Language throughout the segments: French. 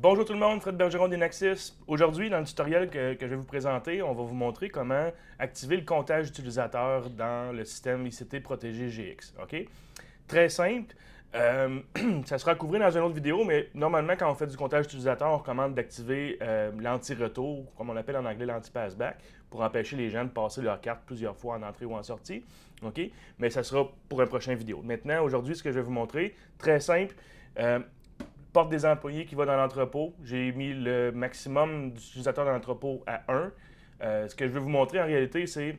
Bonjour tout le monde, Fred Bergeron d'Inaxis. Aujourd'hui, dans le tutoriel que je vais vous présenter, on va vous montrer comment activer le comptage d'utilisateurs dans le système ICT Protégé GX. OK? Très simple. Ça sera couvert dans une autre vidéo, mais normalement, quand on fait du comptage d'utilisateurs, on recommande d'activer l'anti-retour, comme on l'appelle en anglais l'anti-passback, pour empêcher les gens de passer leur carte plusieurs fois en entrée ou en sortie. OK? Mais ça sera pour une prochaine vidéo. Maintenant, aujourd'hui, ce que je vais vous montrer, très simple. Porte des employés qui va dans l'entrepôt. J'ai mis le maximum d'utilisateurs dans l'entrepôt à 1. Ce que je vais vous montrer en réalité, c'est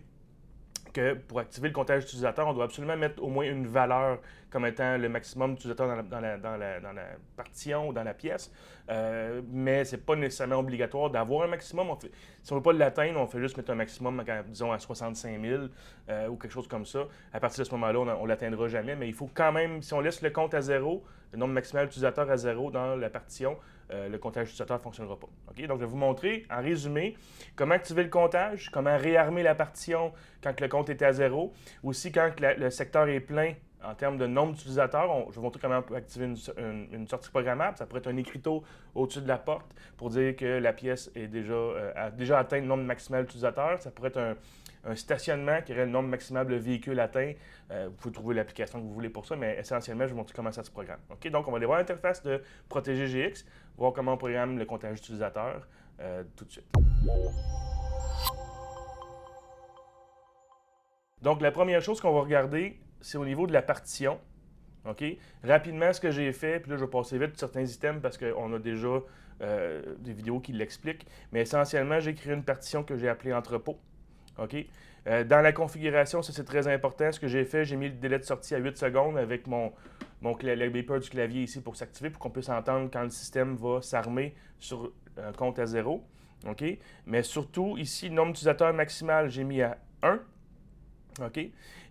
que pour activer le comptage d'utilisateurs, on doit absolument mettre au moins une valeur comme étant le maximum d'utilisateurs dans la partition ou dans la pièce. Mais ce n'est pas nécessairement obligatoire d'avoir un maximum. Si on ne veut pas l'atteindre, on fait juste mettre un maximum, disons, à 65 000 ou quelque chose comme ça. À partir de ce moment-là, on ne l'atteindra jamais. Mais il faut quand même, si on laisse le compte à zéro, le nombre maximal d'utilisateurs à zéro dans la partition, le comptage d'utilisateurs ne fonctionnera pas. Okay? Donc, je vais vous montrer, en résumé, comment activer le comptage, comment réarmer la partition quand le compte était à zéro, aussi quand le secteur est plein en termes de nombre d'utilisateurs. Je vais vous montrer comment on peut activer une sortie programmable. Ça pourrait être un écriteau au-dessus de la porte pour dire que la pièce a déjà atteint le nombre maximal d'utilisateurs. Ça pourrait être un stationnement qui aurait le nombre maximal de véhicules atteints. Vous pouvez trouver l'application que vous voulez pour ça, mais essentiellement, je vais vous montrer comment ça se programme. Okay? Donc, on va aller voir l'interface de Protégé GX, voir comment on programme le comptage d'utilisateurs tout de suite. Donc, la première chose qu'on va regarder, c'est au niveau de la partition. OK? Rapidement, ce que j'ai fait, puis là, je vais passer vite certains items parce qu'on a déjà des vidéos qui l'expliquent. Mais essentiellement, j'ai créé une partition que j'ai appelée entrepôt. OK? Dans la configuration, ça c'est très important. Ce que j'ai fait, j'ai mis le délai de sortie à 8 secondes avec le beeper du clavier ici pour s'activer, pour qu'on puisse entendre quand le système va s'armer sur un compte à 0. OK? Mais surtout, ici, le nombre d'utilisateurs maximal, j'ai mis à 1. OK?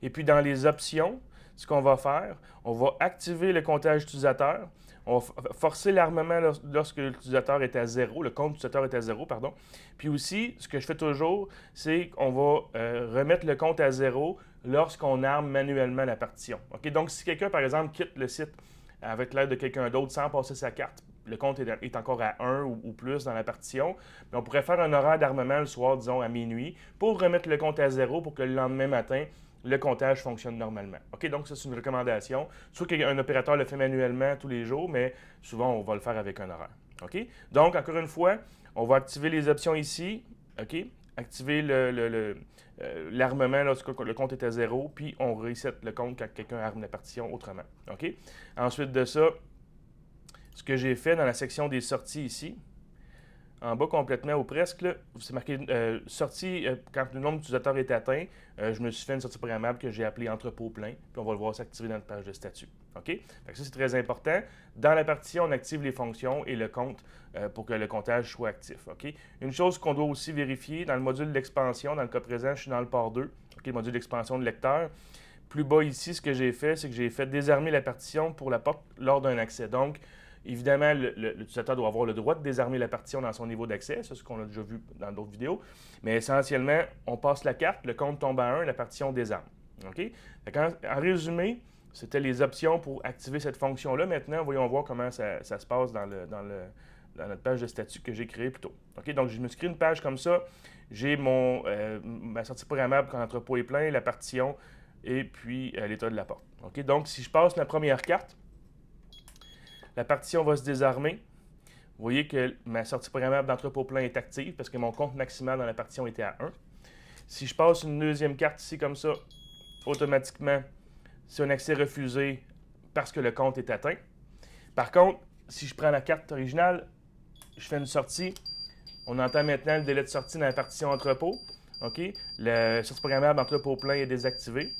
Et puis dans les options, ce qu'on va faire, on va activer le comptage utilisateur. On va forcer l'armement lorsque l'utilisateur est à 0, le compte utilisateur est à 0, pardon. Puis aussi, ce que je fais toujours, c'est qu'on va remettre le compte à 0 lorsqu'on arme manuellement la partition. OK? Donc, si quelqu'un, par exemple, quitte le site avec l'aide de quelqu'un d'autre sans passer sa carte, le compte est encore à 1 ou plus dans la partition, mais on pourrait faire un horaire d'armement le soir, disons, à minuit, pour remettre le compte à 0 pour que le lendemain matin, le comptage fonctionne normalement. OK, donc ça, c'est une recommandation. Soit qu'un opérateur le fait manuellement tous les jours, mais souvent, on va le faire avec un horaire. OK? Donc, encore une fois, on va activer les options ici. OK? Activer l'armement lorsque le compte est à 0, puis on reset le compte quand quelqu'un arme la partition autrement. OK? Ensuite de ça, ce que j'ai fait dans la section des sorties ici, en bas complètement ou presque, c'est marqué sortie quand le nombre d'utilisateurs est atteint. Je me suis fait une sortie programmable que j'ai appelée entrepôt plein, puis on va le voir s'activer dans notre page de statut. OK? Fait que ça, c'est très important. Dans la partition, on active les fonctions et le compte pour que le comptage soit actif. OK? Une chose qu'on doit aussi vérifier dans le module d'expansion, dans le cas présent, je suis dans le port 2, OK, le module d'expansion de lecteur. Plus bas ici, ce que j'ai fait, c'est que j'ai fait désarmer la partition pour la porte lors d'un accès. Donc, évidemment, l'utilisateur doit avoir le droit de désarmer la partition dans son niveau d'accès, c'est ce qu'on a déjà vu dans d'autres vidéos. Mais essentiellement, on passe la carte, le compte tombe à 1, la partition désarme. OK? En résumé, c'était les options pour activer cette fonction-là. Maintenant, voyons voir comment ça se passe dans notre page de statut que j'ai créée plus tôt. OK? Donc, je me suis créé une page comme ça. J'ai ma sortie programmable quand l'entrepôt est plein, la partition et puis l'état de la porte. OK? Donc, si je passe ma première carte, la partition va se désarmer. Vous voyez que ma sortie programmable d'entrepôt plein est active parce que mon compte maximal dans la partition était à 1. Si je passe une deuxième carte ici comme ça, automatiquement, c'est un accès refusé parce que le compte est atteint. Par contre, si je prends la carte originale, je fais une sortie, on entend maintenant le délai de sortie dans la partition entrepôt. OK? La sortie programmable d'entrepôt plein est désactivée.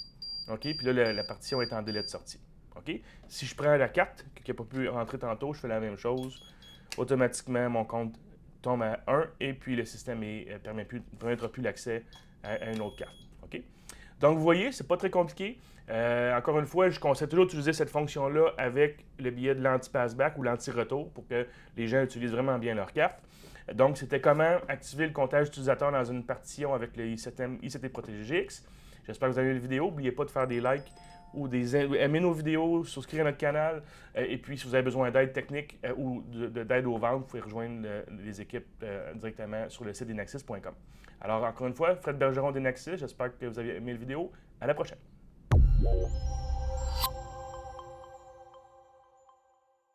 OK? Puis là, la partition est en délai de sortie. OK? Si je prends la carte, qui n'a pas pu rentrer tantôt, je fais la même chose. Automatiquement, mon compte tombe à 1 et puis le système ne permettra plus l'accès à une autre carte. OK? Donc, vous voyez, c'est pas très compliqué. Encore une fois, je conseille toujours d'utiliser cette fonction-là avec le biais de l'anti-passback ou l'anti-retour pour que les gens utilisent vraiment bien leur carte. Donc, c'était comment activer le comptage utilisateur dans une partition avec le ICT Protégé GX. J'espère que vous avez aimé la vidéo. N'oubliez pas de faire des likes ou aimez nos vidéos, souscrivez à notre canal. Et puis, si vous avez besoin d'aide technique ou d'aide aux ventes, vous pouvez rejoindre les équipes directement sur le site d'Enaxis.com. Alors, encore une fois, Fred Bergeron d'Enaxis, j'espère que vous avez aimé la vidéo. À la prochaine.